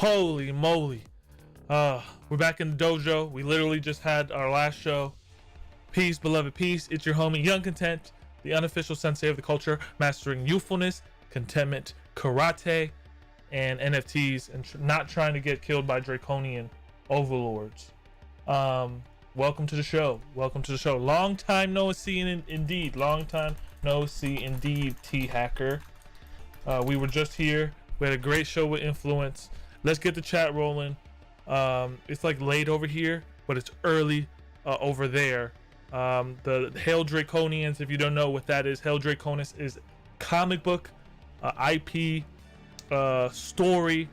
Holy moly. We're back in the dojo. We literally just had our last show. Peace, beloved, peace. It's your homie Yungcontent, the unofficial sensei of the culture, mastering youthfulness, contentment, karate, and NFTs, and not trying to get killed by Draconian overlords. Welcome to the show. Welcome to the show. Long time no see indeed. Long time no see indeed, T-Hacker. We were just here. We had a great show with Influence. Let's get the chat rolling. It's like late over here, but it's early over there. The HAILDRACONIans, if you don't know what that is, HAILDRACONIS is comic book IP story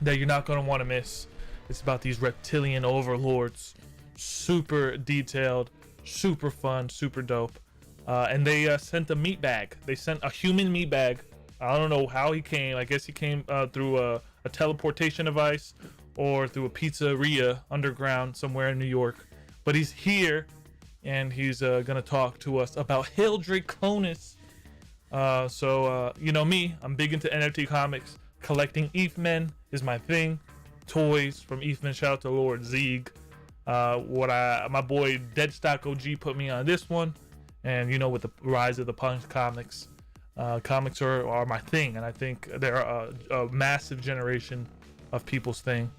that you're not going to want to miss. It's about these reptilian overlords. Super detailed, super fun, super dope. And they sent a meat bag. They sent a human meat bag. I don't know how he came. I guess he came through a teleportation device or through a pizzeria underground somewhere in New York. But he's here, and he's gonna talk to us about HAILDRACONIS. You know me, I'm big into NFT comics. Collecting ETH men is my thing. Toys from ETH men. Shout out to Lord Zeeg. My boy Deadstock OG put me on this one, and you know, with the rise of the punk comics, comics are my thing, and I think they're a massive generation of people's thing,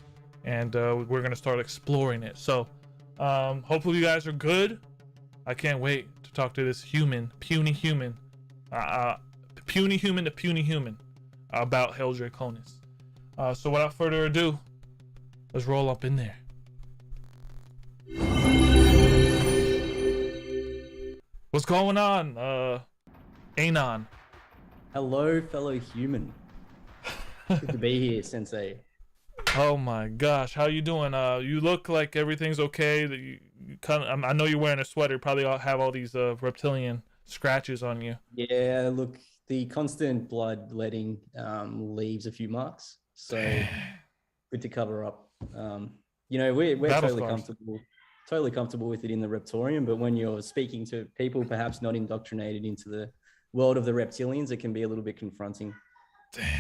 and we're gonna start exploring it. So hopefully you guys are good. I can't wait to talk to this puny human to puny human about HAILDRACONIS. So without further ado, let's roll up in there. What's going on, Anon? Hello, fellow human. Good to be here, Sensei. Oh my gosh, how you doing? You look like everything's okay. That you kind of, I know you're wearing a sweater. Probably have all these reptilian scratches on you. Yeah, look, the constant bloodletting leaves a few marks, so good to cover up. You know, we're totally comfortable with it in the Reptorium, but when you're speaking to people perhaps not indoctrinated into the world of the reptilians, it can be a little bit confronting.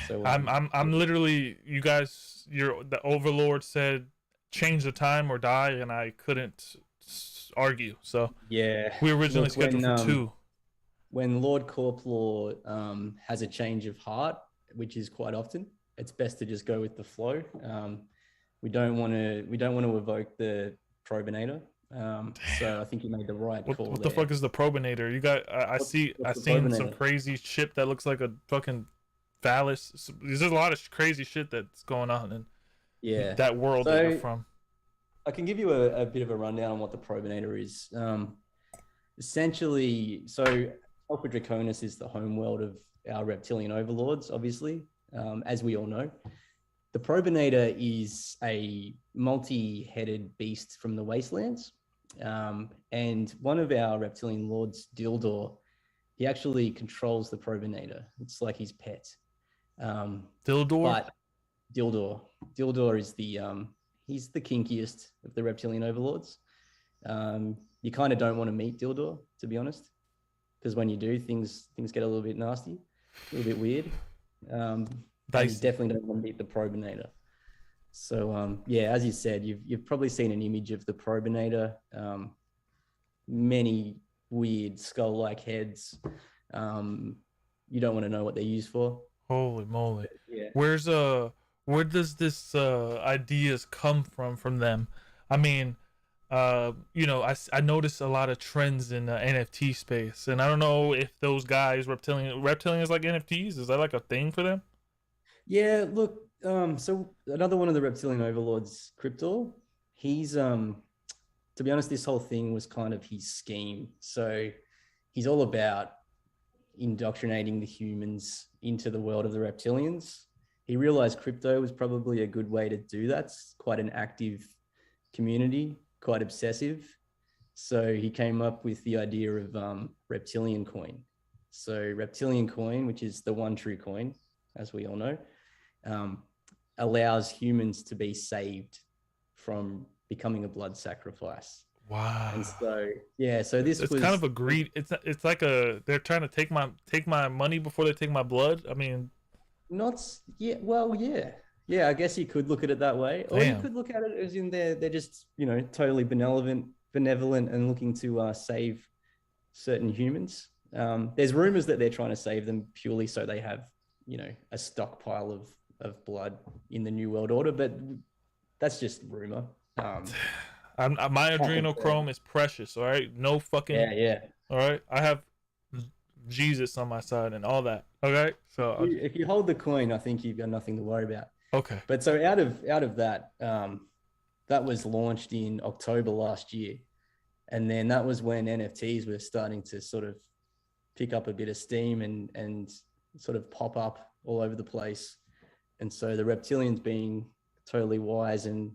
So I'm literally, you guys, the overlord said change the time or die, and I couldn't argue. So yeah, we originally scheduled for 2. When Lord Corplaw has a change of heart, which is quite often, it's best to just go with the flow. We don't want to evoke the Probinator. So I think you made the right call. What the fuck is the Probinator? You got I seen some crazy shit that looks like a fucking phallus. There's a lot of crazy shit that's going on in that world that you're from. I can give you a bit of a rundown on what the Probinator is. Essentially, so Alpha Draconis is the homeworld of our reptilian overlords, obviously, as we all know. The Probinator is a multi-headed beast from the wastelands. And one of our reptilian lords, Dildor, he actually controls the Probinator. It's like his pet. Dildor? But Dildor is he's the kinkiest of the reptilian overlords. You kind of don't want to meet Dildor, to be honest, because when you do, things get a little bit nasty, a little bit weird. You definitely don't want to meet the Probinator. So yeah, as you said, you've probably seen an image of the Probinator. Many weird skull-like heads. You don't want to know what they're used for. Holy moly! Yeah. Where does this ideas come from them? I mean, you know, I noticed a lot of trends in the NFT space, and I don't know if those guys reptilians like NFTs. Is that like a thing for them? Yeah, look, so another one of the reptilian overlords, Cryptor, he's, to be honest, this whole thing was kind of his scheme. So he's all about indoctrinating the humans into the world of the reptilians. He realized crypto was probably a good way to do that. It's quite an active community, quite obsessive. So he came up with the idea of reptilian coin. So reptilian coin, which is the one true coin, as we all know, allows humans to be saved from becoming a blood sacrifice. Wow. And so yeah, so this it's was kind of a greed. It's like they're trying to take my money before they take my blood. I mean, not yeah, well, yeah. Yeah, I guess you could look at it that way, or you Damn. could look at it as in they're just, you know, totally benevolent and looking to save certain humans. There's rumors that they're trying to save them purely so they have, you know, a stockpile of blood in the New World Order, but that's just rumor. My adrenochrome is precious. All right, no fucking. Yeah. All right, I have Jesus on my side and all that. Okay, so If you hold the coin, I think you've got nothing to worry about. okay. But so out of that, that was launched in October last year, and then that was when NFTs were starting to sort of pick up a bit of steam and sort of pop up all over the place. And so the reptilians, being totally wise and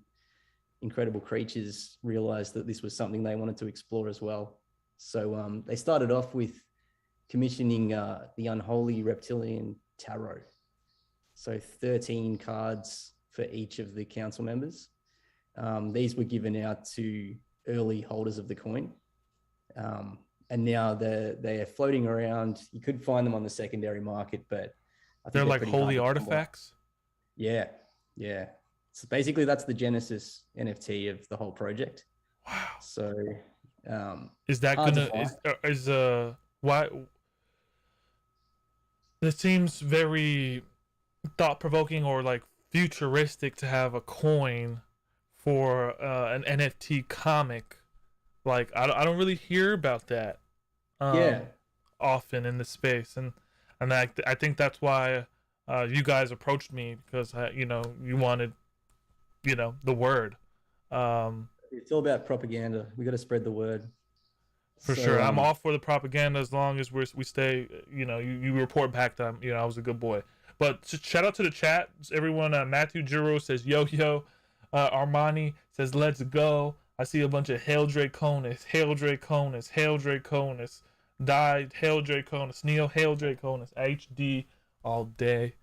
incredible creatures, realized that this was something they wanted to explore as well. So they started off with commissioning the Unholy Reptilian Tarot. So 13 cards for each of the council members. These were given out to early holders of the coin. And now they're floating around. You could find them on the secondary market, but I think They're like holy artifacts. Yeah. So basically, that's the genesis NFT of the whole project. Wow. So is that gonna is why? It seems very thought-provoking or like futuristic to have a coin for an NFT comic. Like I don't really hear about that often in the space, and I think that's why you guys approached me, because you wanted the word. It's all about propaganda. We got to spread the word. For sure. I'm all for the propaganda as long as we stay, you report back that I was a good boy. But shout out to the chat, everyone. Matthew Juro says yo. Armani says let's go. I see a bunch of Hail Draconis, Hail Draconis, Hail Draconis, died Hail Draconis, Neo Hail Draconis, HD all day.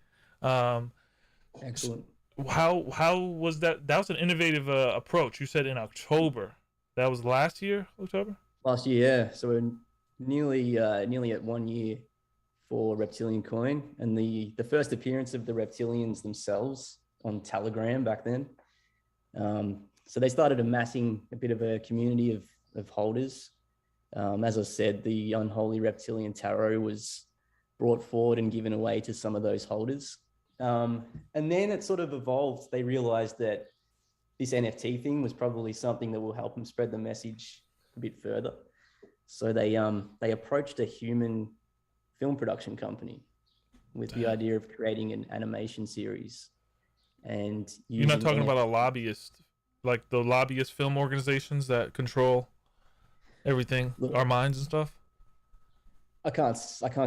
Excellent. How was that? That was an innovative approach. You said in October. That was last year, October? Last year, yeah. So we're nearly at 1 year for Reptilian Coin, and the first appearance of the Reptilians themselves on Telegram back then. So they started amassing a bit of a community of holders. As I said, the Unholy Reptilian Tarot was brought forward and given away to some of those holders. And then it sort of evolved. They realized that this NFT thing was probably something that will help them spread the message a bit further. So they approached a human film production company with the idea of creating an animation series. And you're not talking about a lobbyist, like the lobbyist film organizations that control everything, our minds and stuff? I can't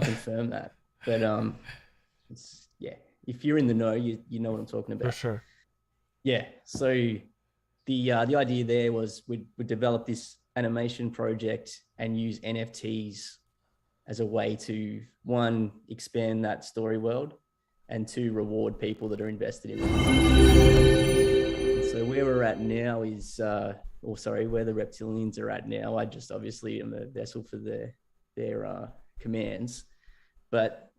confirm that, but if you're in the know, you know what I'm talking about. For sure. Yeah. So the idea there was we'd develop this animation project and use NFTs as a way to, one, expand that story world, and two, reward people that are invested in it. So where we're at now is, where the Reptilians are at now, I just obviously am a vessel for their commands, but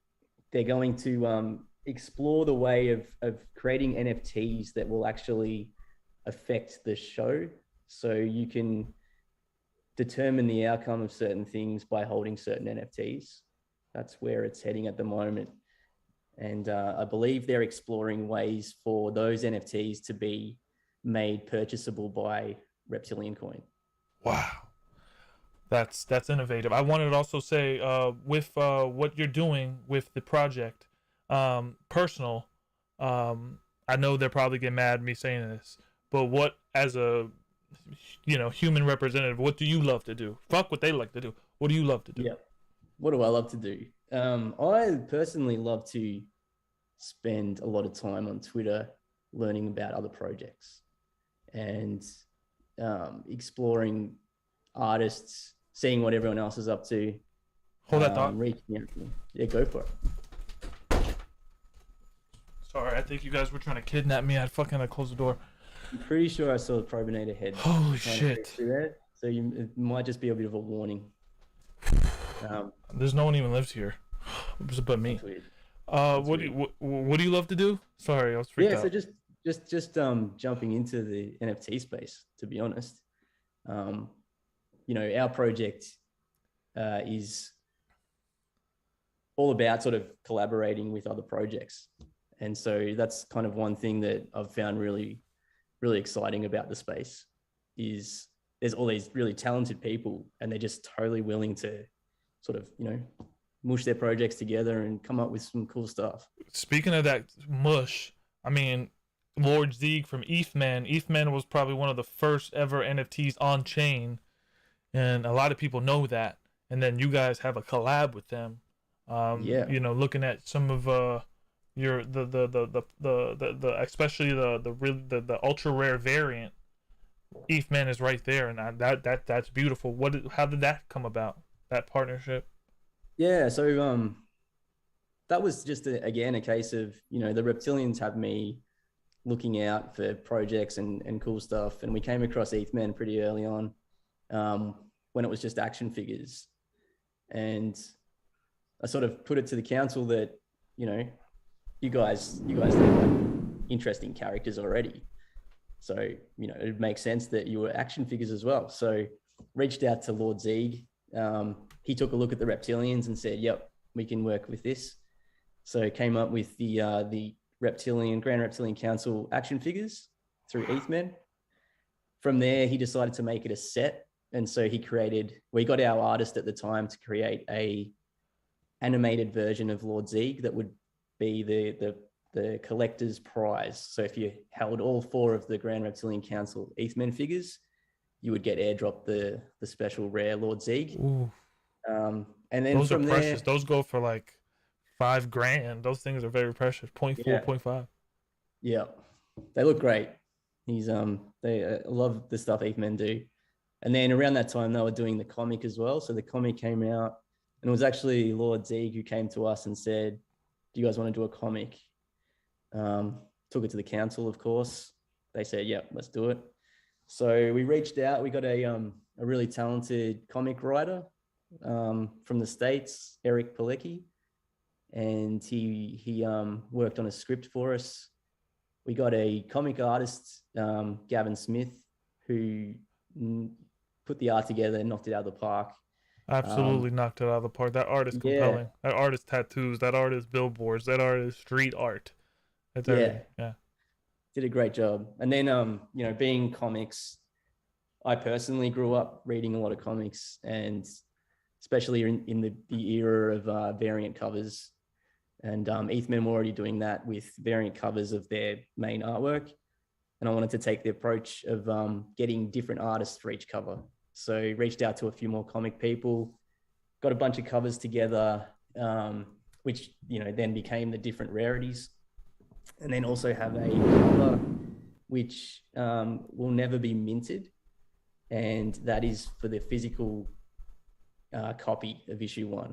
they're going to explore the way of creating NFTs that will actually affect the show. So you can determine the outcome of certain things by holding certain NFTs. That's where it's heading at the moment. And I believe they're exploring ways for those NFTs to be made purchasable by Reptilian Coin. Wow. That's innovative. I wanted to also say, with what you're doing with the project, personal, I know they'll probably get mad at me saying this, but what, as a human representative, what do you love to do? Fuck what they like to do. What do you love to do? Yeah. What do I love to do? I personally love to spend a lot of time on Twitter learning about other projects and exploring artists, seeing what everyone else is up to. Hold that thought. Reaching out. Yeah, go for it. Sorry, I think you guys were trying to kidnap me. I'd close the door. I'm pretty sure I saw the Probinator head. Holy shit. So it might just be a bit of a warning. There's no one even lives here but me. That's What do really what do you love to do? Sorry, I was freaked yeah. So out. just jumping into the NFT space. To be honest, um, our project is all about sort of collaborating with other projects, and so that's kind of one thing that I've found really exciting about the space is there's all these really talented people and they're just totally willing to sort of mush their projects together and come up with some cool stuff. Speaking of that mush, I mean, Lord Zeeg from ETHMan. ETHMan was probably one of the first ever NFTs on chain, and a lot of people know that. And then you guys have a collab with them. Yeah, Looking at some of your the especially the ultra rare variant, ETHMan is right there, and that's beautiful. How did that come about? That partnership? yeah. So that was just again a case of the reptilians have me looking out for projects and cool stuff, and we came across ETHMan pretty early on, when it was just action figures, and I sort of put it to the council that you guys look like interesting characters already, so it makes sense that you were action figures as well. So reached out to Lord Zeeg. He took a look at the reptilians and said, "Yep, we can work with this." So came up with the Grand Reptilian Council action figures through ETHMan. From there, he decided to make it a set, and so we got our artist at the time to create a animated version of Lord Zeeg that would be the collector's prize. So if you held all 4 of the Grand Reptilian Council ETHMan figures, you would get airdropped the special rare Lord Zeeg. Ooh. And then Those are from precious. there, Those go for like $5,000. Those things are very precious. 0.4, yeah, 0.5. yeah, they look great. They love the stuff ETHMan do. And then around that time, they were doing the comic as well. So the comic came out, and it was actually Lord Zeeg who came to us and said, "Do you guys want to do a comic?" Took it to the council, of course. They said, "Yep, let's do it." So we reached out. We got a really talented comic writer from the States, Eric Pilecki, and he worked on a script for us. We got a comic artist, Gavin Smith, who put the art together and knocked it out of the park. Absolutely knocked it out of the park. That art is Yeah, compelling. That art is tattoos. That art is billboards. That art is street art. That's yeah, everything. Yeah. did a great job. And then, being comics, I personally grew up reading a lot of comics, and especially in the era of variant covers. And ETHMan were already doing that with variant covers of their main artwork. And I wanted to take the approach of getting different artists for each cover. So reached out to a few more comic people, got a bunch of covers together, which then became the different rarities. And then also have a cover which will never be minted, and that is for the physical copy of issue 1.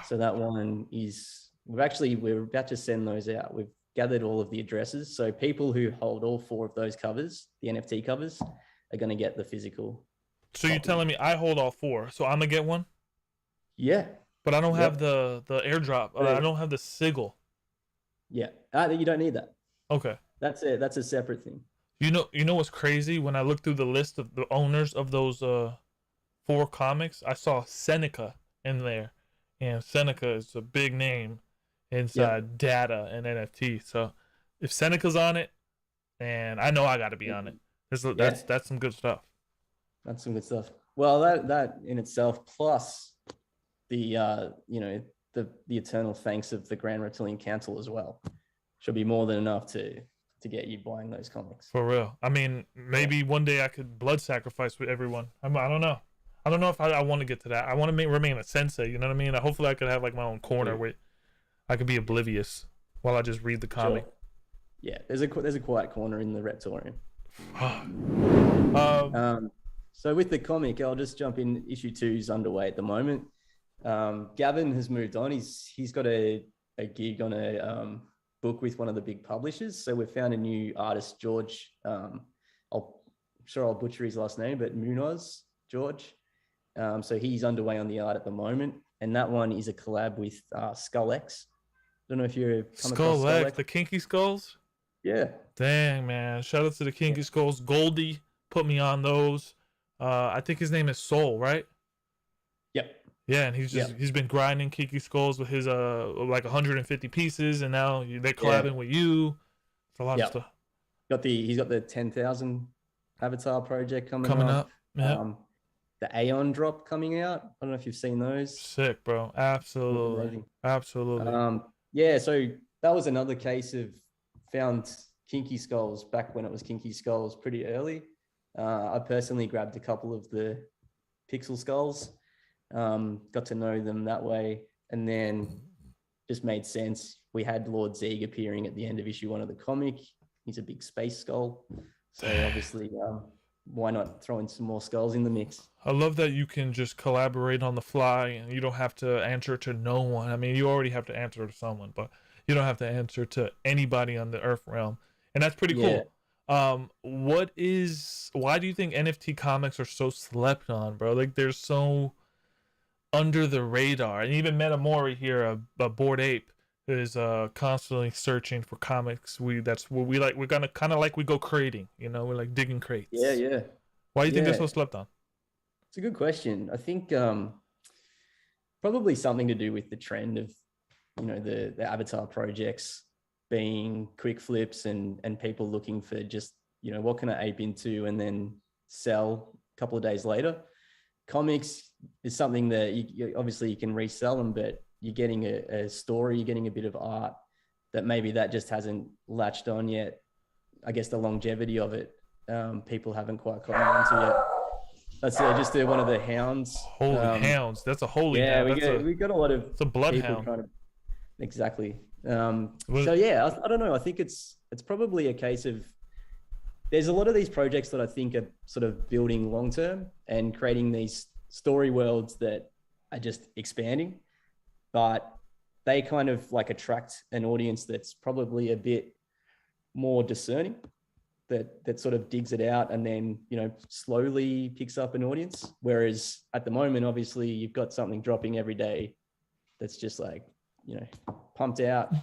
So that one is we're about to send those out. We've gathered all of the addresses, so people who hold all 4 of those covers, the NFT covers, are going to get the physical. So you're telling me I hold all 4, so I'm gonna get one, Yeah, but I don't yep. have the airdrop. I don't have the sigil. Yeah, you don't need that. Okay. That's it. That's a separate thing. You know what's crazy? When I looked through the list of the owners of those 4 comics, I saw Seneca in there, and Seneca is a big name inside data and NFT. So if Seneca's on it, and I know I got to be on it. That's some good stuff. That's some good stuff. Well, that in itself, plus the the eternal thanks of the Grand Reptilian Council as well, should be more than enough to get you buying those comics. For real. I mean, maybe one day I could blood sacrifice with everyone. I don't know. I don't know if I want to get to that. I want to remain a sensei. You know what I mean? Hopefully, I could have like my own corner where I could be oblivious while I just read the comic. Sure. Yeah, there's a quiet corner in the Reptilian. So with the comic, I'll just jump in. Issue 2 is underway at the moment. Gavin has moved on. He's got a gig on a book with one of the big publishers. So we've found a new artist, George. I'll butcher his last name, but Munoz George. So he's underway on the art at the moment, and that one is a collab with SkullX. Don't know if you've come across Skull X, the Kinky Skulls. Yeah. Dang, man. Shout out to the Kinky Skulls. Goldie put me on those. I think his name is Soul, right? Yep. Yeah, and he's been grinding Kinky Skulls with his like 150 pieces, and now they're collabing with you. It's a lot of stuff. He's got the 10,000 Avatar project coming up. Yeah. The Aeon drop coming out. I don't know if you've seen those. Sick, bro. Absolutely. Absolutely. Yeah, so that was another case of found Kinky Skulls back when it was Kinky Skulls pretty early. I personally grabbed a couple of the Pixel Skulls, got to know them that way, and then just made sense. We had Lord Zeeg appearing at the end of issue 1 of the comic. He's a big space skull. So obviously, why not throw in some more skulls in the mix? I love that you can just collaborate on the fly and you don't have to answer to no one. I mean, you already have to answer to someone, but you don't have to answer to anybody on the Earth realm. And that's pretty cool. Why do you think NFT comics are so slept on, bro? Like, they're so under the radar. And even Metamori here, a Bored Ape, is constantly searching for comics. That's what we like. We're gonna kind of like we go crating, you know. We're like digging crates. Yeah. Why do you think they're so slept on? It's a good question. I think probably something to do with the trend of, you know, the Avatar projects being quick flips and people looking for just, you know, what can I ape into and then sell a couple of days later. Comics is something that you obviously you can resell them, but you're getting a story, you're getting a bit of art that maybe that just hasn't latched on yet. I guess the longevity of it, people haven't quite caught on to yet. That's just one of the hounds. Holy hounds! That's a holy hound. We got a lot of. It's a bloodhound. Exactly. So yeah, I don't know. I think it's probably a case of there's a lot of these projects that I think are sort of building long term and creating these story worlds that are just expanding, but they kind of like attract an audience that's probably a bit more discerning, that sort of digs it out and then, you know, slowly picks up an audience. Whereas at the moment, obviously, you've got something dropping every day that's just like, you know, pumped out.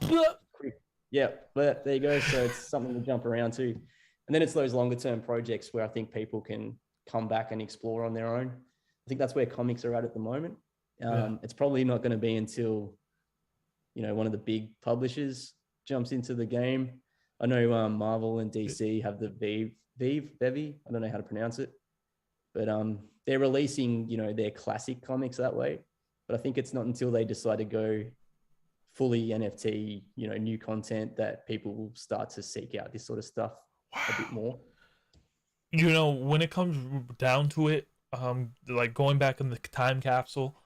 Yeah, but there you go. So it's something to jump around to. And then it's those longer term projects where I think people can come back and explore on their own. I think that's where comics are at the moment. It's probably not going to be until, you know, one of the big publishers jumps into the game. I know Marvel and DC have the Bevy. I don't know how to pronounce it, but they're releasing, you know, their classic comics that way. But I think it's not until they decide to go fully NFT, you know, new content that people will start to seek out this sort of stuff a bit more. You know, when it comes down to it, like going back in the time capsule,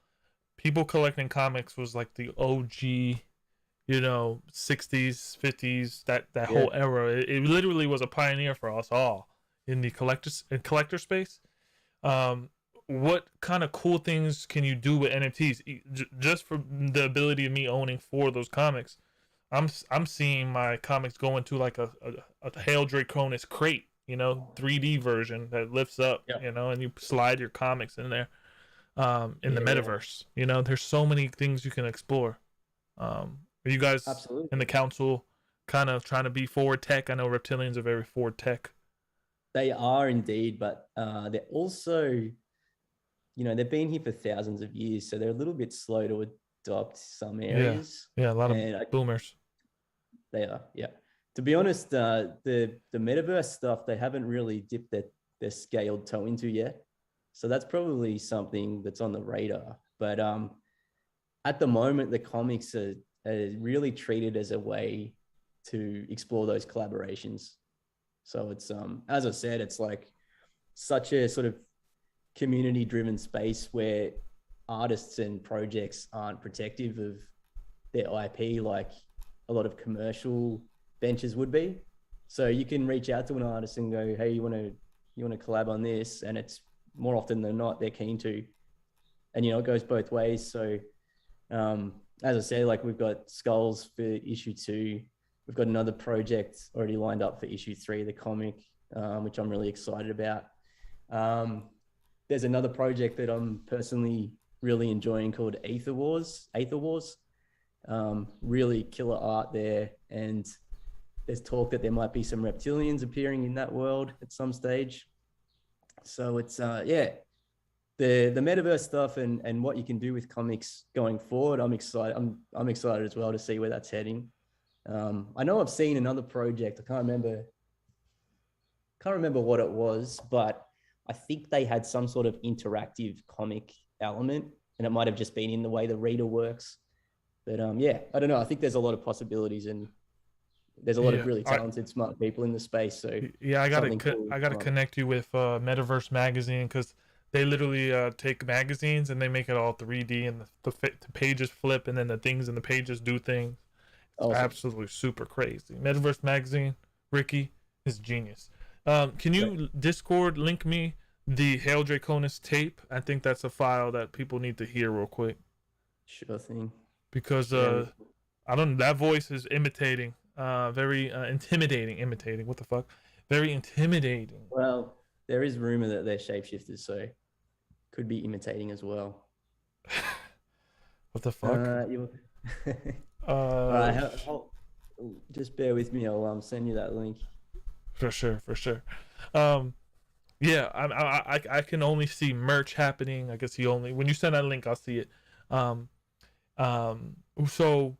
people collecting comics was like the OG, you know, 60s, 50s, that whole era. It literally was a pioneer for us all in the collector space. What kind of cool things can you do with NFTs? Just for the ability of me owning 4 of those comics, I'm seeing my comics go into like a HAILDRACONIS crate, you know, 3D version that lifts up, you know, and you slide your comics in there, in the metaverse. You know, there's so many things you can explore. Are you guys in the council kind of trying to be forward tech? I know reptilians are very forward tech. They are indeed, but they're also, you know, they've been here for thousands of years, so they're a little bit slow to adopt some areas. Yeah, a lot of boomers. They are, yeah. To be honest, the metaverse stuff, they haven't really dipped their scaled toe into yet. So that's probably something that's on the radar. But at the moment, the comics are really treated as a way to explore those collaborations. So it's, as I said, it's like such a sort of community-driven space where artists and projects aren't protective of their IP like a lot of commercial ventures would be. So you can reach out to an artist and go, hey, you want to collab on this? And it's more often than not, they're keen to. And, you know, it goes both ways. So as I said, like we've got skulls for issue 2. We've got another project already lined up for issue 3 of the comic, which I'm really excited about. There's another project that I'm personally really enjoying called Aether Wars. Really killer art there, and there's talk that there might be some reptilians appearing in that world at some stage. So it's yeah, the metaverse stuff and what you can do with comics going forward. I'm excited. I'm excited as well to see where that's heading. I know I've seen another project. I can't remember what it was, but I think they had some sort of interactive comic element, and it might have just been in the way the reader works. But yeah, I don't know. I think there's a lot of possibilities, and there's a lot of really talented, smart people in the space. So yeah, I gotta connect you with Metaverse Magazine, because they literally take magazines and they make it all 3D, and the pages flip, and then the things in the pages do things. It's awesome. Absolutely super crazy. Metaverse Magazine, Ricky is genius. Can you Discord link me the HAILDRACONIS tape? I think that's a file that people need to hear real quick. Sure thing. Because I don't know, that voice is imitating, very intimidating. Imitating, what the fuck? Very intimidating. Well, there is rumor that they're shapeshifters, so could be imitating as well. What the fuck? Just bear with me. I'll send you that link. For sure. Yeah, I can only see merch happening. I guess when you send that link, I'll see it. So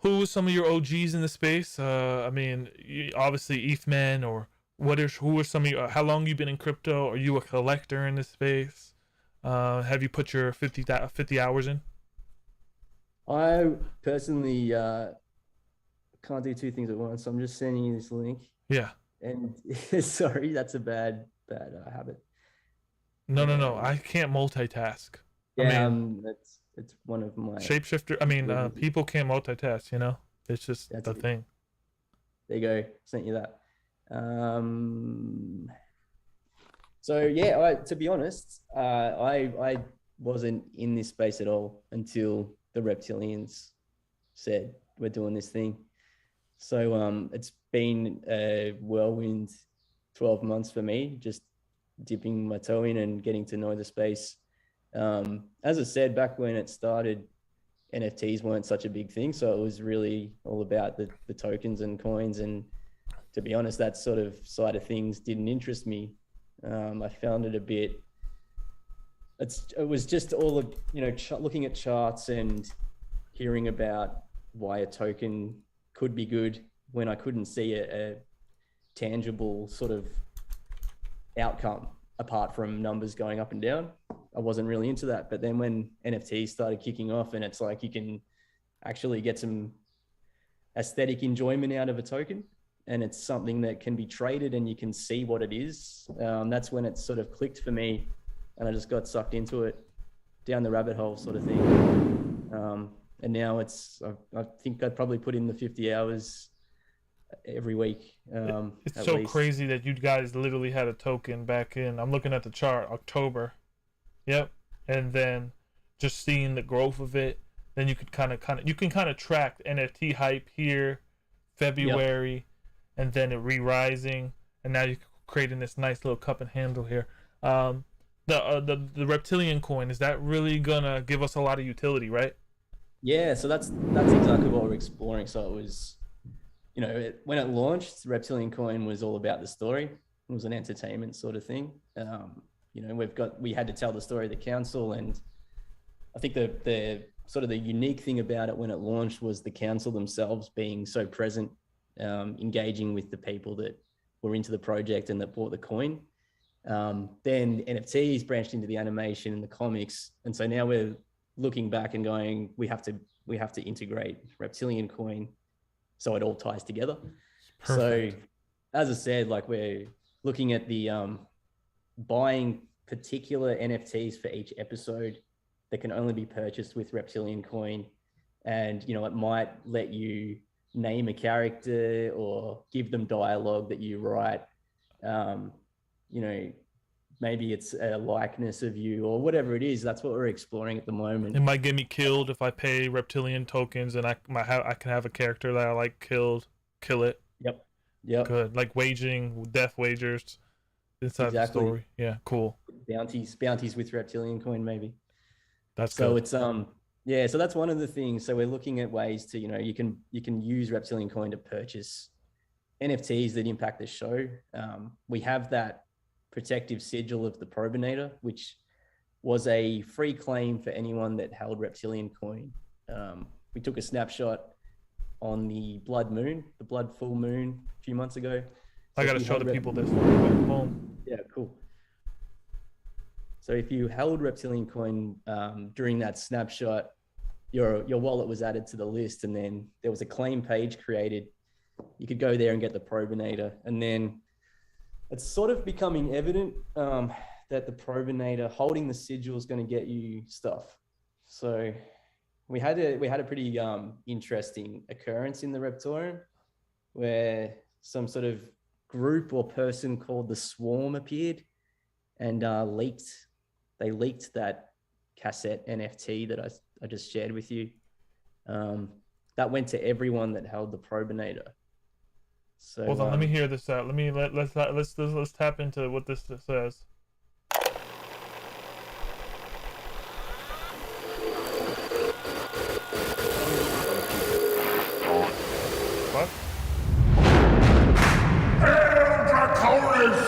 who are some of your OGs in the space? I mean, obviously ETHman, or who are some of you? How long you been in crypto? Are you a collector in this space? Have you put your 50 hours in? I personally can't do two things at once. So I'm just sending you this link. Yeah. And sorry, that's a bad habit. No. I can't multitask. Yeah, I mean, it's one of my shapeshifter. I mean, people can't multitask. You know, it's just the thing. There you go. Sent you that. So yeah, to be honest, I wasn't in this space at all until the reptilians said we're doing this thing. So it's been a whirlwind 12 months for me, just dipping my toe in and getting to know the space. As I said, back when it started, NFTs weren't such a big thing. So it was really all about the tokens and coins. And to be honest, that sort of side of things didn't interest me. I found it a bit, it was just all of, looking at charts and hearing about why a token could be good when I couldn't see a tangible sort of outcome apart from numbers going up and down. I wasn't really into that. But then when NFTs started kicking off, and it's like you can actually get some aesthetic enjoyment out of a token, and it's something that can be traded and you can see what it is, that's when it sort of clicked for me, and I just got sucked into it, down the rabbit hole sort of thing. And now I think I'd probably put in the 50 hours every week. It's so crazy that you guys literally had a token back in, I'm looking at the chart, October. Yep. And then just seeing the growth of it, then you could kind of track NFT hype here, February, yep. And then it re-rising, and now you're creating this nice little cup and handle here. The reptilian coin, is that really gonna give us a lot of utility, right? Yeah, so that's exactly what we're exploring. So it was, when it launched, reptilian coin was all about the story. It was an entertainment sort of thing. We had to tell the story of the council, and I think the sort of the unique thing about it when it launched was the council themselves being so present, engaging with the people that were into the project and that bought the coin. Then NFTs branched into the animation and the comics, and so now we're looking back and going, we have to integrate reptilian coin so it all ties together. Perfect. So as I said, like, we're looking at the buying particular NFTs for each episode that can only be purchased with reptilian coin, and it might let you name a character or give them dialogue that you write. Maybe it's a likeness of you or whatever it is. That's what we're exploring at the moment. It might get me killed if I pay reptilian tokens, and I can have a character that I like kill it. Yep. Good. Like waging death wagers inside the story. Yeah, cool. Bounties with reptilian coin, maybe. That's so good. It's Yeah, so that's one of the things. So we're looking at ways to, you can use Reptilian Coin to purchase NFTs that impact the show. We have that protective sigil of the Probinator, which was a free claim for anyone that held Reptilian Coin. We took a snapshot on the blood full moon a few months ago. So I got to show the people this. Boom. Yeah, cool. So if you held Reptilian Coin during that snapshot, your wallet was added to the list, and then there was a claim page created. You could go there and get the Probinator, and then it's sort of becoming evident that the Probinator holding the sigil is going to get you stuff. So we had a pretty interesting occurrence in the Reptorium where some sort of group or person called the Swarm appeared and they leaked that cassette NFT that I just shared with you. That went to everyone that held the Probinator. So hold on, let me hear this out. Let's tap into what this says. What? Draconis!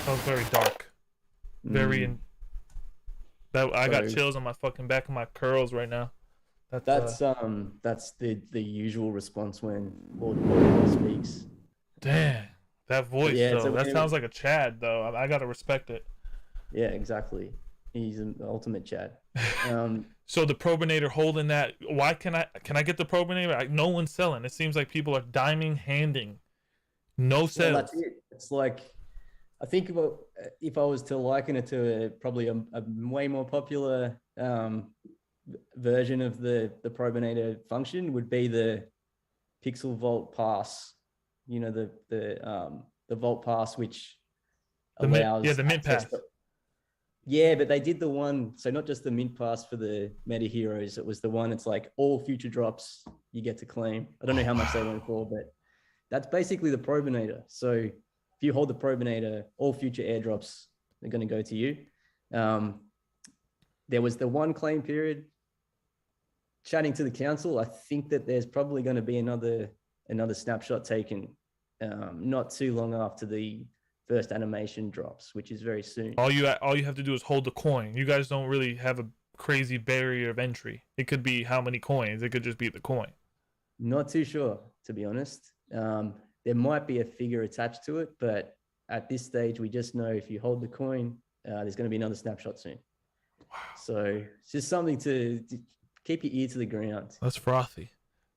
That was very dark. Very I got chills on my fucking back of my curls right now. That's the usual response when Lord Voldemort speaks. Damn, that voice though. That sounds like a Chad though. I gotta respect it. Yeah, exactly. He's an ultimate Chad. So the Probinator holding that. Why can I get the Probinator? No one's selling. It seems like people are diming handing. No sales. Well, that's it. It's like, I think if I was to liken it to probably a way more popular version of the Probinator function would be the Pixel Vault Pass. You know, the Vault Pass, which allows the Mint Pass. Yeah, but they did the one, so not just the Mint Pass for the meta heroes, it was the one it's like all future drops you get to claim. I don't know how much they went for, but that's basically the Probinator. So if you hold the Probinator, all future airdrops are going to go to you. There was the one claim period. Chatting to the council, I think that there's probably going to be another snapshot taken not too long after the first animation drops, which is very soon. All you have to do is hold the coin. You guys don't really have a crazy barrier of entry. It could be how many coins. It could just be the coin. Not too sure, to be honest. There might be a figure attached to it, but at this stage, we just know if you hold the coin, there's going to be another snapshot soon. Wow. So it's just something to keep your ear to the ground. That's frothy.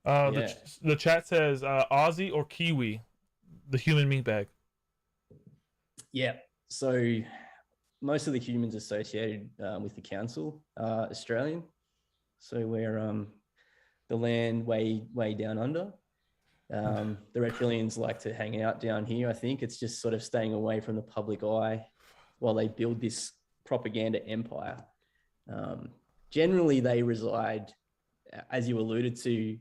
The chat says Aussie or Kiwi, the human meat bag. Yeah. So most of the humans associated with the council are Australian. So we're the land way down under. The reptilians like to hang out down here. I think it's just sort of staying away from the public eye while they build this propaganda empire. Generally, they reside, as you alluded to,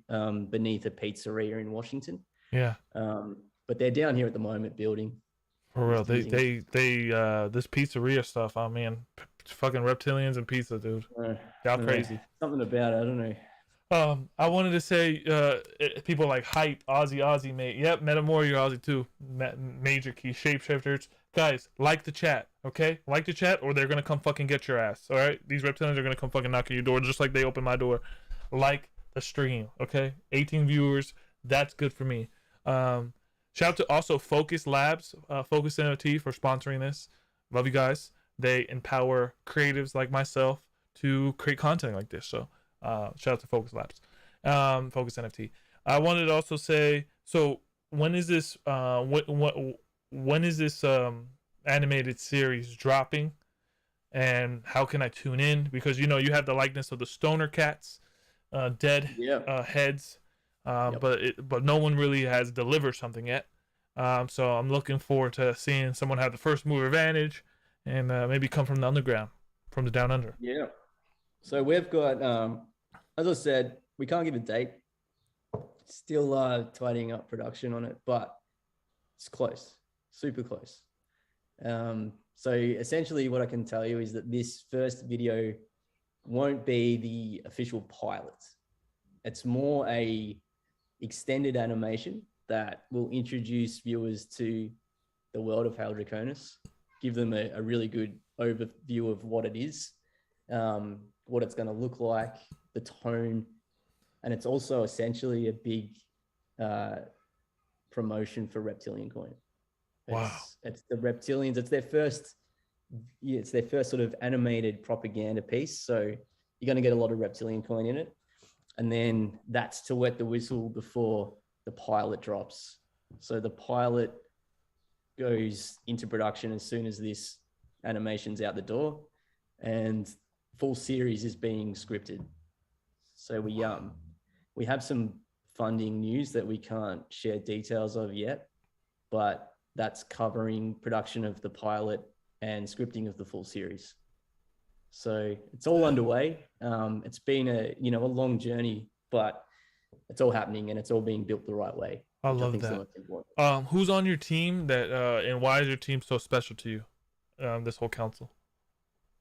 beneath a pizzeria in Washington. Yeah. But they're down here at the moment building. For real, they this pizzeria stuff. I mean, fucking reptilians and pizza, dude. Y'all crazy. Something about it. I don't know. I wanted to say, people like hype Aussie mate. Yep, Metamore, you're Aussie too. Major key shapeshifters. Guys, like the chat, okay? Like the chat, or they're gonna come fucking get your ass. All right, these reptilians are gonna come fucking knock on your door, just like they opened my door. Like the stream, okay? 18 viewers, that's good for me. Shout out to also Focus Labs, Focus NFT for sponsoring this. Love you guys. They empower creatives like myself to create content like this. So shout out to Focus Labs, Focus NFT. I wanted to also say, so when is this when is this animated series dropping, and how can I tune in? Because you have the likeness of the stoner cats, dead heads. But no one really has delivered something yet. So I'm looking forward to seeing someone have the first mover advantage and maybe come from the underground, from the down under. Yeah. So we've got, as I said, we can't give a date. Still tidying up production on it, but it's close, super close. So essentially what I can tell you is that this first video won't be the official pilot. It's more a extended animation that will introduce viewers to the world of HAILDRACONIS, give them a really good overview of what it is, what it's going to look like, the tone, and it's also essentially a big promotion for Reptilian Coin. Wow. It's the Reptilians. It's their first sort of animated propaganda piece. So you're going to get a lot of Reptilian Coin in it. And then that's to wet the whistle before the pilot drops. So the pilot goes into production as soon as this animation's out the door, and full series is being scripted. So we have some funding news that we can't share details of yet, but that's covering production of the pilot and scripting of the full series. So it's all underway. It's been a long journey, but it's all happening and it's all being built the right way. I love that. Who's on your team that and why is your team so special to you? This whole council.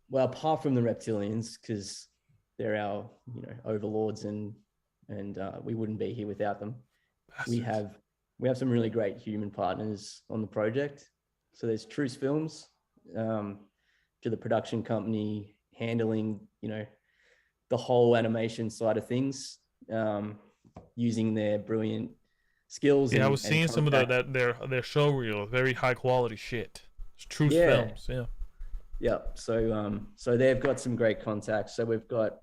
Well, apart from the Reptilians, because they're our overlords and we wouldn't be here without them. Bastards. We have some really great human partners on the project. So there's Truce Films, to the production company handling the whole animation side of things, using their brilliant skills. Yeah, I was seeing some of their show reel, very high quality shit. It's Truce Films, yeah. Yeah. So they've got some great contacts. So we've got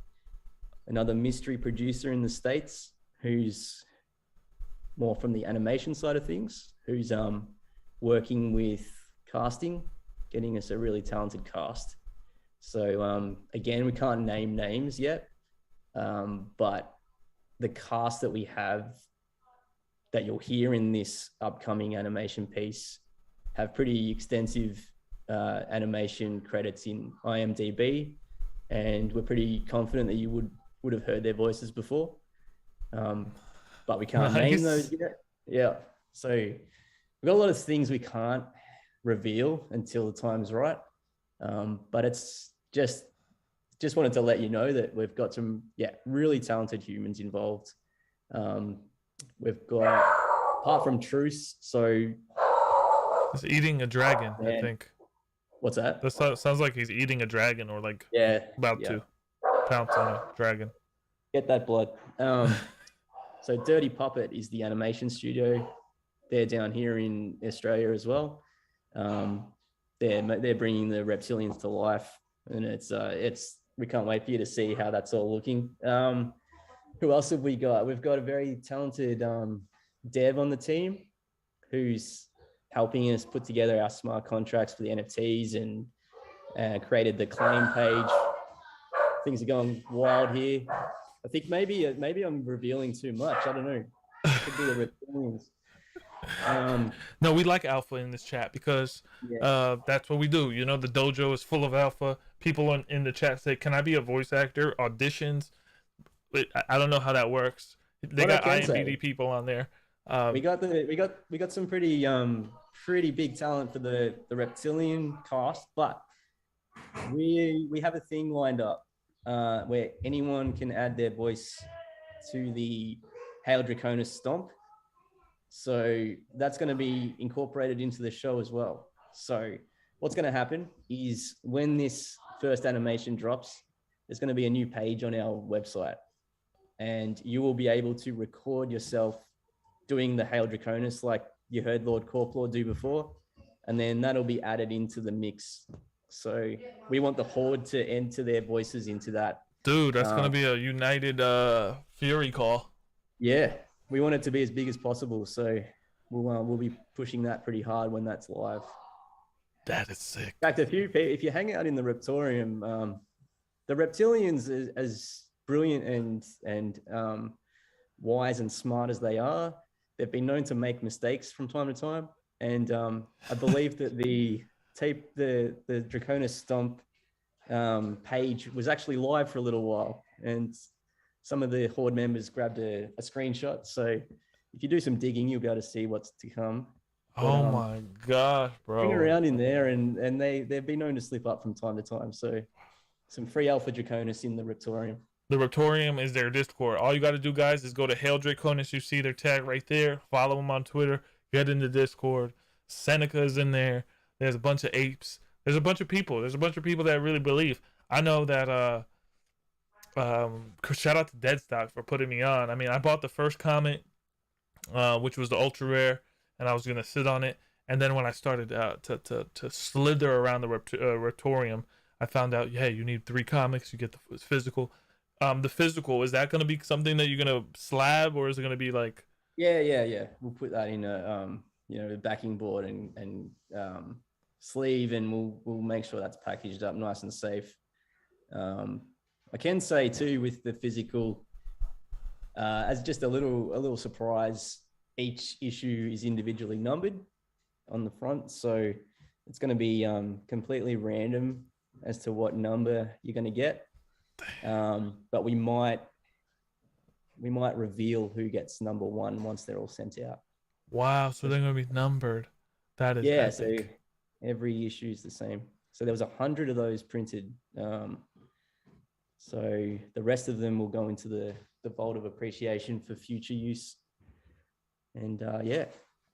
another mystery producer in the States who's more from the animation side of things, who's working with casting, getting us a really talented cast. So again, we can't name names yet, but the cast that we have that you'll hear in this upcoming animation piece have pretty extensive animation credits in IMDb, and we're pretty confident that you would have heard their voices before, but we can't name those yet. Yeah, so we've got a lot of things we can't reveal until the time's right, but it's just wanted to let you know that we've got some really talented humans involved. We've got, apart from Truce, so he's eating a dragon. I think. What's that? That sounds like he's eating a dragon, or like about to pounce on a dragon. Get that blood. So Dirty Puppet is the animation studio. They're down here in Australia as well. They're bringing the Reptilians to life, and it's we can't wait for you to see how that's all looking. Who else have we got? We've got a very talented dev on the team who's helping us put together our smart contracts for the NFTs and created the claim page. Things are going wild here. I think maybe I'm revealing too much. I don't know. It could be the Reptilians. No, we like alpha in this chat because that's what we do. The dojo is full of alpha. People in the chat say, "Can I be a voice actor?" Auditions. I don't know how that works. They got IMDb people on there. We got some pretty big talent for the Reptilian cast, but we have a thing lined up where anyone can add their voice to the HAILDRACONIS stomp. So that's going to be incorporated into the show as well. So what's going to happen is when this first animation drops, there's going to be a new page on our website, and you will be able to record yourself doing the HAILDRACONIS like you heard Lord Corplor do before, and then that'll be added into the mix. So we want the Horde to enter their voices into that. Dude, that's going to be a united Fury call. Yeah, we want it to be as big as possible. So we'll be pushing that pretty hard when that's live. That is sick. In fact, if you hang out in the Reptorium, the Reptilians, as brilliant and wise and smart as they are, they've been known to make mistakes from time to time. And I believe that the Draconis Stomp page was actually live for a little while, and some of the Horde members grabbed a screenshot. So if you do some digging, you'll be able to see what's to come. But Oh my gosh, hang bro. around in there, and they've been known to slip up from time to time. So some free alpha Draconis in the Riptorium. The Raptorium is their Discord. All you got to do, guys, is go to HAILDRACONIS. You see their tag right there. Follow them on Twitter. Get in the Discord. Seneca is in there. There's a bunch of apes. There's a bunch of people. There's a bunch of people that really believe. I know that. Shout out to Deadstock for putting me on. I mean, I bought the first comic, which was the ultra rare, and I was gonna sit on it. And then when I started to slither around the Raptorium, I found out, hey, you need 3 comics. You get the physical. The physical, is that going to be something that you're going to slab, or is it going to be like? Yeah. We'll put that in a a backing board and sleeve, and we'll make sure that's packaged up nice and safe. I can say too, with the physical, as just a little surprise, each issue is individually numbered on the front, so it's going to be completely random as to what number you're going to get. But we might reveal who gets number 1 once they're all sent out. Wow, so they're going to be numbered. That is epic. So every issue is the same. So there was 100 of those printed. So the rest of them will go into the vault of appreciation for future use. And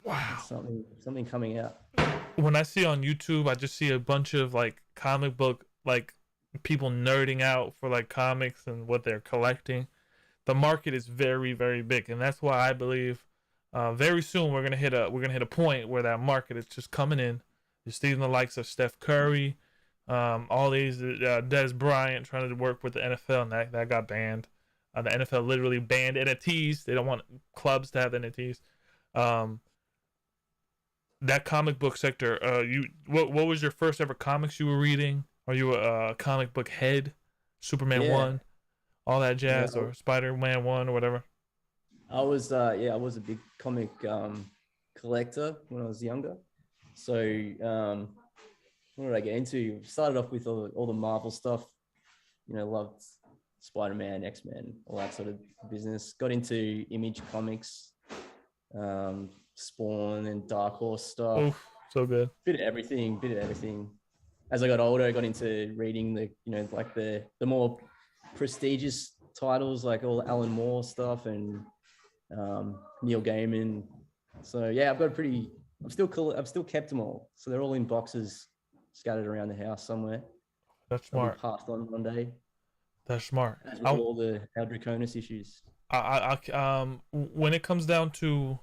wow, something coming out. When I see on YouTube, I just see a bunch of like comic book like people nerding out for like comics and what they're collecting. The market is very, very big, and that's why I believe very soon we're gonna hit a point where that market is just coming in. You're seeing the likes of Steph Curry, all these Des Bryant trying to work with the NFL, and that got banned. The NFL literally banned NFTs. They don't want clubs to have NFTs. That comic book sector. What was your first ever comics you were reading? Are you a comic book head? Superman 1, all that jazz, or Spider-Man 1 or whatever? I was a big comic collector when I was younger. So what did I get into? Started off with all the Marvel stuff. Loved Spider-Man, X-Men, all that sort of business. Got into Image Comics, Spawn and Dark Horse stuff. Oof, so good. Bit of everything. As I got older, I got into reading the more prestigious titles, like all Alan Moore stuff and Neil Gaiman. So yeah, I've still kept them all. So they're all in boxes scattered around the house somewhere. That's smart. They'll be passed on one day. That's smart. As with all the HAILDRACONIS issues. When it comes down to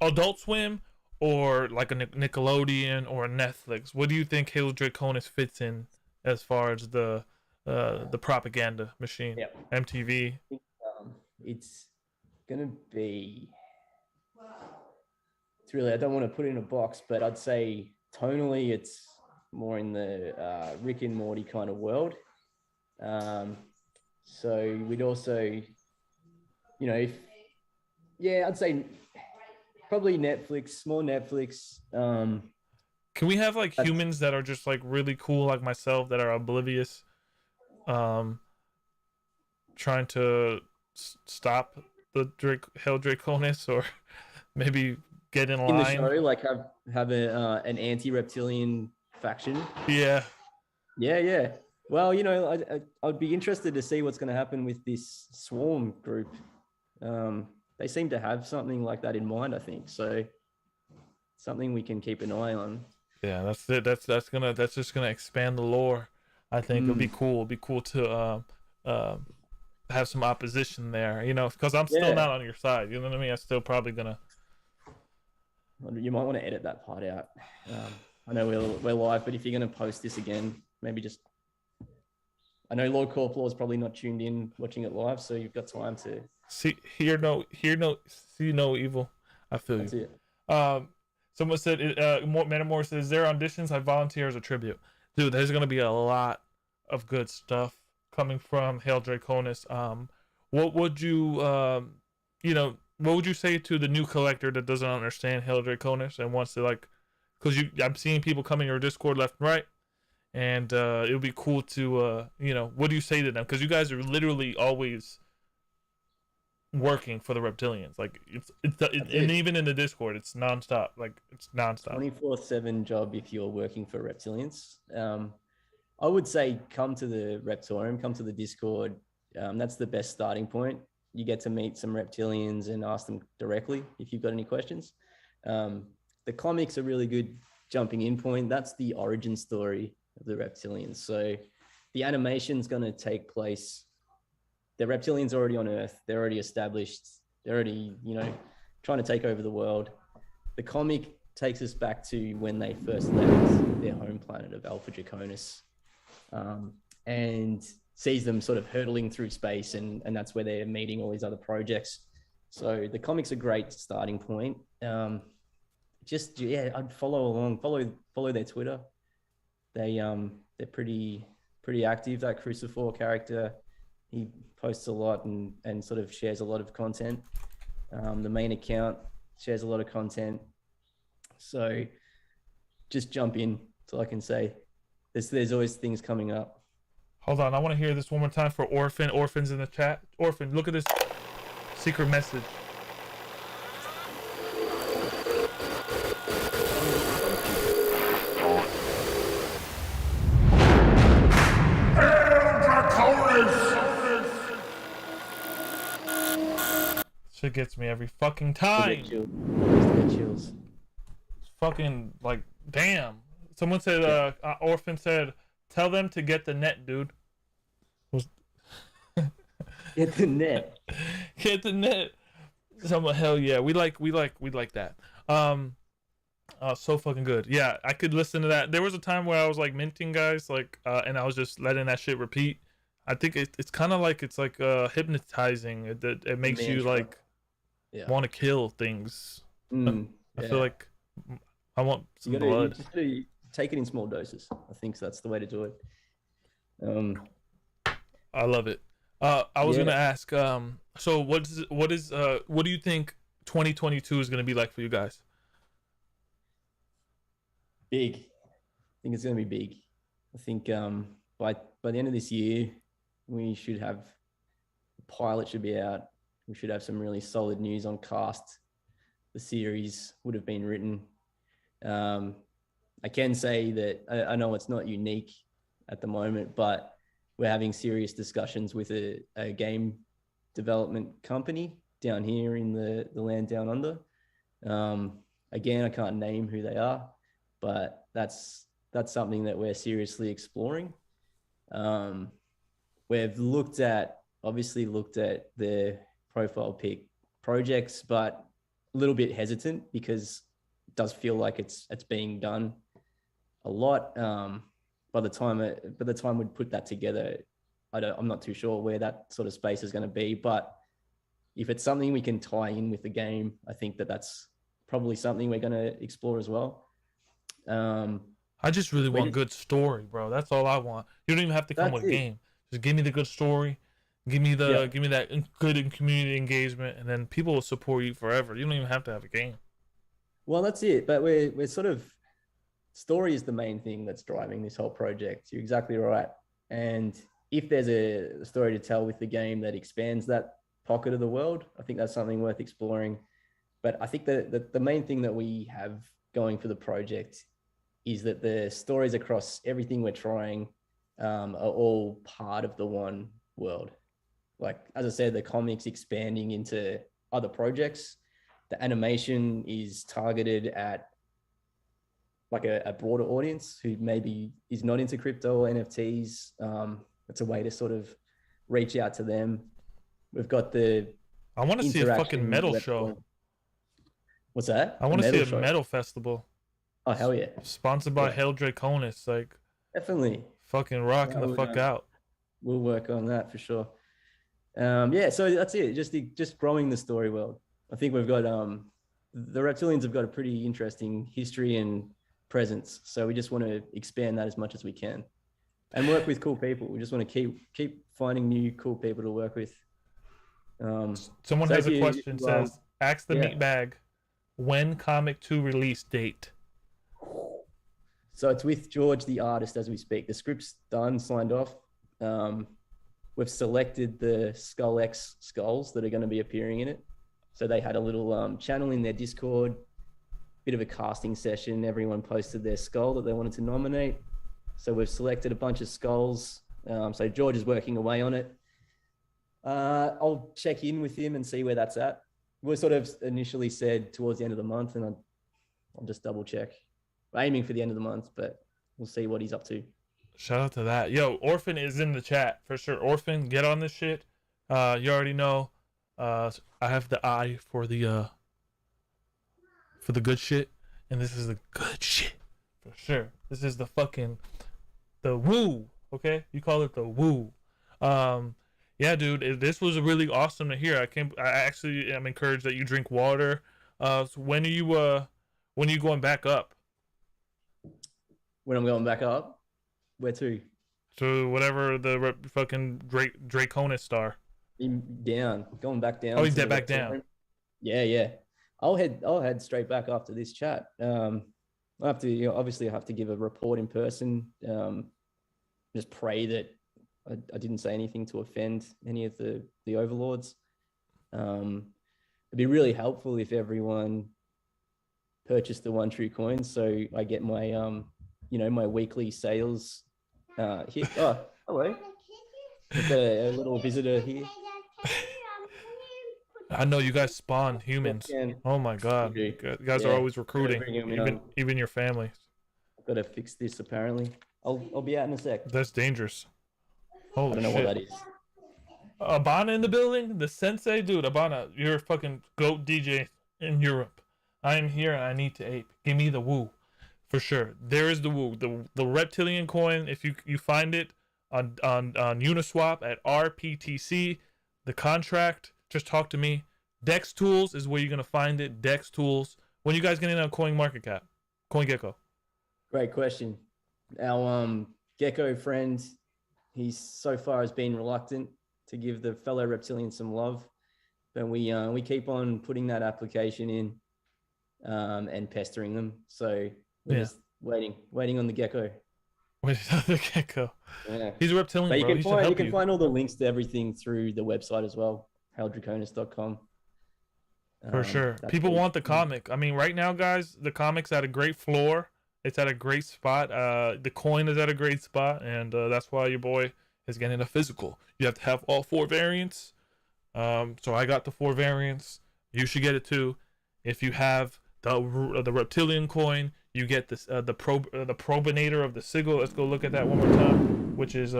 Adult Swim or like a Nickelodeon or a Netflix, what do you think HAILDRACONIS fits in as far as the propaganda machine? Yep. MTV. I think, it's gonna be. It's really, I don't want to put it in a box, but I'd say tonally it's more in the Rick and Morty kind of world. So we'd also, I'd say probably Netflix, more Netflix. Can we have like humans that are just like really cool, like myself, that are oblivious, trying to stop the HAILDRACONIS, or maybe get in line in the show, like have an anti-reptilian faction? Yeah. Well, I'd be interested to see what's going to happen with this swarm group. They seem to have something like that in mind, I think. So something we can keep an eye on. Yeah, that's it. That's just gonna expand the lore. I think it'll be cool. It'd be cool to have some opposition there, because I'm still not on your side. You know what I mean? I'm still probably gonna. You might want to edit that part out. I know we're live, but if you're going to post this again, maybe just. I know Lord Corplaw is probably not tuned in watching it live, so you've got time to see no evil. I feel That's you. It. Someone said, Metamore says, is there auditions? I volunteer as a tribute. Dude, there's going to be a lot of good stuff coming from HAILDRACONIS. What would you, what would you say to the new collector that doesn't understand HAILDRACONIS and wants to because I'm seeing people coming to your Discord left and right, and it would be cool to, what do you say to them? Because you guys are literally always working for the reptilians. Like That's and it. even in the Discord, it's nonstop. Like it's nonstop. 24/7 job if you're working for reptilians. I would say come to the Reptorium, come to the Discord. That's the best starting point. You get to meet some reptilians and ask them directly if you've got any questions. The comics are really good jumping in point. That's the origin story of the reptilians. So the animation's going to take place. The reptilians are already on Earth. They're already established. They're already, trying to take over the world. The comic takes us back to when they first left their home planet of Alpha Draconis, and sees them sort of hurtling through space, and that's where they're meeting all these other projects. So the comic's a great starting point. I'd follow along, follow their Twitter. They're pretty active. That Crucifor character, he posts a lot and sort of shares a lot of content. The main account shares a lot of content. So just jump in. That's all I can say. There's always things coming up. Hold on, I want to hear this one more time for Orphan. Orphan's in the chat. Orphan, look at this secret message. Shit gets me every fucking time. Chills. It's fucking like, damn. Someone said, Orphan said, tell them to get the net, dude. Get the net. Get the net. Someone, hell yeah, we like that. So fucking good. Yeah, I could listen to that. There was a time where I was like minting guys, like, and I was just letting that shit repeat. I think it's kind of like hypnotizing. It makes you like want to kill things. I feel like I want some blood. You just gotta take it in small doses. I think that's the way to do it. I love it. I was gonna ask. So what do you think 2022 is gonna be like for you guys? Big. I think it's gonna be big. I think by the end of this year, we should have the pilot should be out. We should have some really solid news on cast. The series would have been written. I can say that I know it's not unique at the moment, but we're having serious discussions with a game development company down here in the land down under. Again, I can't name who they are, but that's something that we're seriously exploring. We've obviously looked at the profile pic projects, but a little bit hesitant because it does feel like it's being done a lot. By the time we'd put that together, I'm not too sure where that sort of space is going to be. But if it's something we can tie in with the game, I think that's probably something we're going to explore as well. I just really want good story, bro. That's all I want. You don't even have to come with a game. Just give me the good story. Give me that good community engagement, and then people will support you forever. You don't even have to have a game. Well, that's it. But we're sort of, story is the main thing that's driving this whole project. You're exactly right. And if there's a story to tell with the game that expands that pocket of the world, I think that's something worth exploring. But I think that the main thing that we have going for the project is that the stories across everything we're trying are all part of the one world. Like, as I said, the comics expanding into other projects. The animation is targeted at like a broader audience who maybe is not into crypto or NFTs. It's a way to sort of reach out to them. We've got I want to see a fucking metal show. What's that? I want to see a metal festival. Oh, hell yeah. Sponsored by HAILDRACONIS. Like, definitely. Fucking rocking the fuck out. We'll work on that for sure. So that's it. Just growing the story world. I think we've got the reptilians have got a pretty interesting history and presence. So we just want to expand that as much as we can, and work with cool people. We just want to keep finding new cool people to work with. Someone has a question. Says, ask the meatbag, when Comic 2 release date? So it's with George, the artist, as we speak. The script's done, signed off. we've selected the Skull X skulls that are going to be appearing in it. So they had a little channel in their Discord, bit of a casting session. Everyone posted their skull that they wanted to nominate. So we've selected a bunch of skulls. So George is working away on it. I'll check in with him and see where that's at. We sort of initially said towards the end of the month, and I'll just double check. We're aiming for the end of the month, but we'll see what he's up to. Shout out to that. Yo, Orphan is in the chat for sure. Orphan, get on this shit. You already know. I have the eye for the good shit, and this is the good shit for sure. This is the woo. Okay, you call it the woo. Yeah, dude, this was really awesome to hear. I actually am encouraged that you drink water. So when are you going back up? When I'm going back up, where to? So whatever the fucking Draconis star. Going back down. Oh, he's dead back down. Yeah. I'll head straight back after this chat. I have to, obviously I have to give a report in person. Just pray that I didn't say anything to offend any of the overlords. It'd be really helpful if everyone purchased the One True coin, so I get my my weekly sales. Here. Oh, hello. We've got a little visitor here. I know you guys spawn humans. Oh my god, you guys are always recruiting, even your family. I've got to fix this. Apparently, I'll be out in a sec. That's dangerous. Holy I don't know shit. what that is. Abana in the building, the Sensei, dude. Abana, you're a fucking GOAT DJ in Europe. I am here and I need to ape. Give me the woo, for sure. There is the woo, the reptilian coin. If you find it on Uniswap at RPTC, the contract. Just talk to me. Dex Tools is where you're gonna find it. Dex Tools. When you guys getting on CoinMarketCap? CoinGecko. Great question. Our Gecko friend, he's so far has been reluctant to give the fellow reptilians some love, but we keep on putting that application in and pestering them. So we're just waiting on the Gecko. Waiting on the Gecko. Yeah. He's a reptilian. But you can find all the links to everything through the website as well. HAILDRACONIS.com. For sure. People want the comic. I mean, right now, guys, the comic's at a great floor. It's at a great spot. The coin is at a great spot, and that's why your boy is getting a physical. You have to have all 4 variants. So I got the 4 variants. You should get it too. If you have the reptilian coin, you get this the probinator of the sigil. Let's go look at that one more time, which is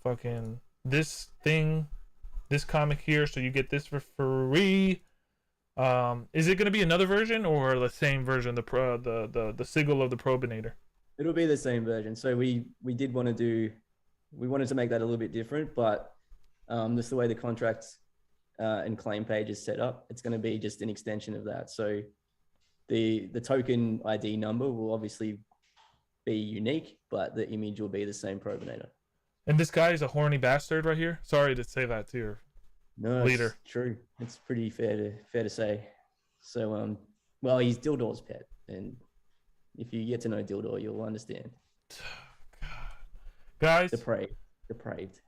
fucking this thing. This comic here, so you get this for free. Is it going to be another version or the same version? The sigil of the probinator. It'll be the same version. So we wanted to make that a little bit different, but just the way the contract and claim page is set up, it's going to be just an extension of that. So the token ID number will obviously be unique, but the image will be the same probinator. And this guy is a horny bastard right here. Sorry to say that to your leader. It's true. It's pretty fair to say. So, well, he's Dildor's pet, and if you get to know Dildor, you'll understand. Guys, depraved.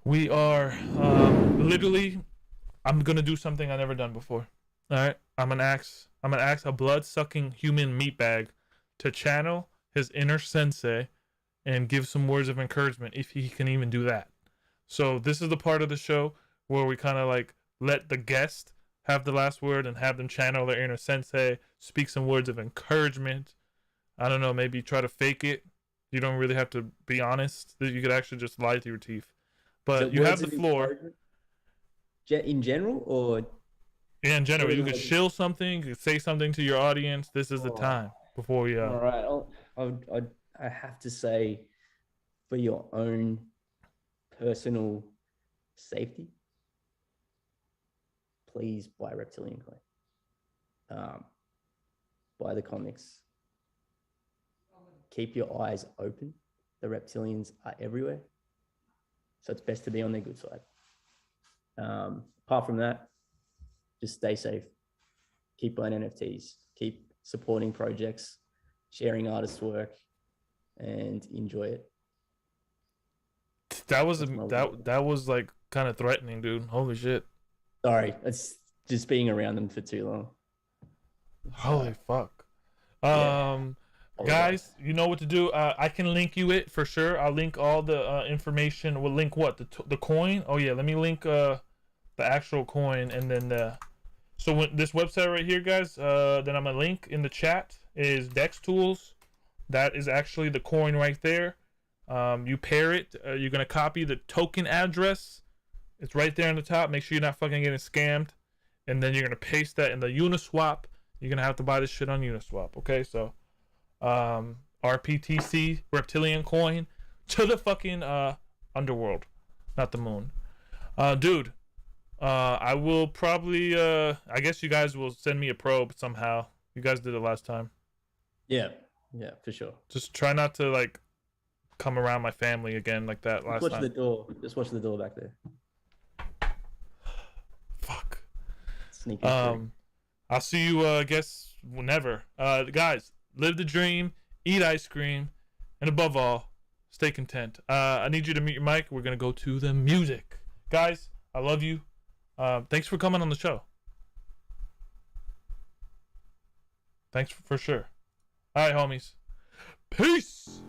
We are literally. I'm gonna do something I've never done before. All right, I'm gonna ask a blood-sucking human meatbag to channel his inner sensei and give some words of encouragement if he can even do that. So this is the part of the show where we kind of like let the guest have the last word and have them channel their inner sensei, speak some words of encouragement. I don't know, maybe try to fake it. You don't really have to be honest. You could actually just lie through your teeth. But so you have the floor. In general, or? Yeah, in general. You could shill something. You could say something to your audience. This is the time before we... All right. I have to say, for your own personal safety, please buy Reptilian Coin. Buy the comics. Keep your eyes open. The reptilians are everywhere, so it's best to be on their good side. Apart from that, just stay safe. Keep buying NFTs. Keep supporting projects, sharing artists' work, and enjoy it. That was That's my that was like kind of threatening, dude. Holy shit. Sorry, it's just being around them for too long. Holy fuck. Yeah. Guys, you know what to do. I can link you it for sure. I'll link all the information. We'll link what, the coin. Oh yeah, let me link the actual coin, and then so when this website right here, guys, then I'm gonna link in the chat is Dex Tools. That is actually the coin right there. You pair it. You're gonna copy the token address. It's right there on the top. Make sure you're not fucking getting scammed. And then you're gonna paste that in the Uniswap. You're gonna have to buy this shit on Uniswap. Okay, so RPTC reptilian coin to the fucking underworld, not the moon. Dude, I will probably I guess you guys will send me a probe somehow. You guys did it last time. Yeah, for sure. Just try not to like come around my family again like that last Watch time. the door. Just watch the door back there. Fuck. Sneaking through. I'll see you I guess whenever. Guys, live the dream, eat ice cream, and above all, stay content. I need you to mute your mic. We're gonna go to the music. Guys, I love you. Thanks for coming on the show. Thanks for sure. All right, homies. Peace.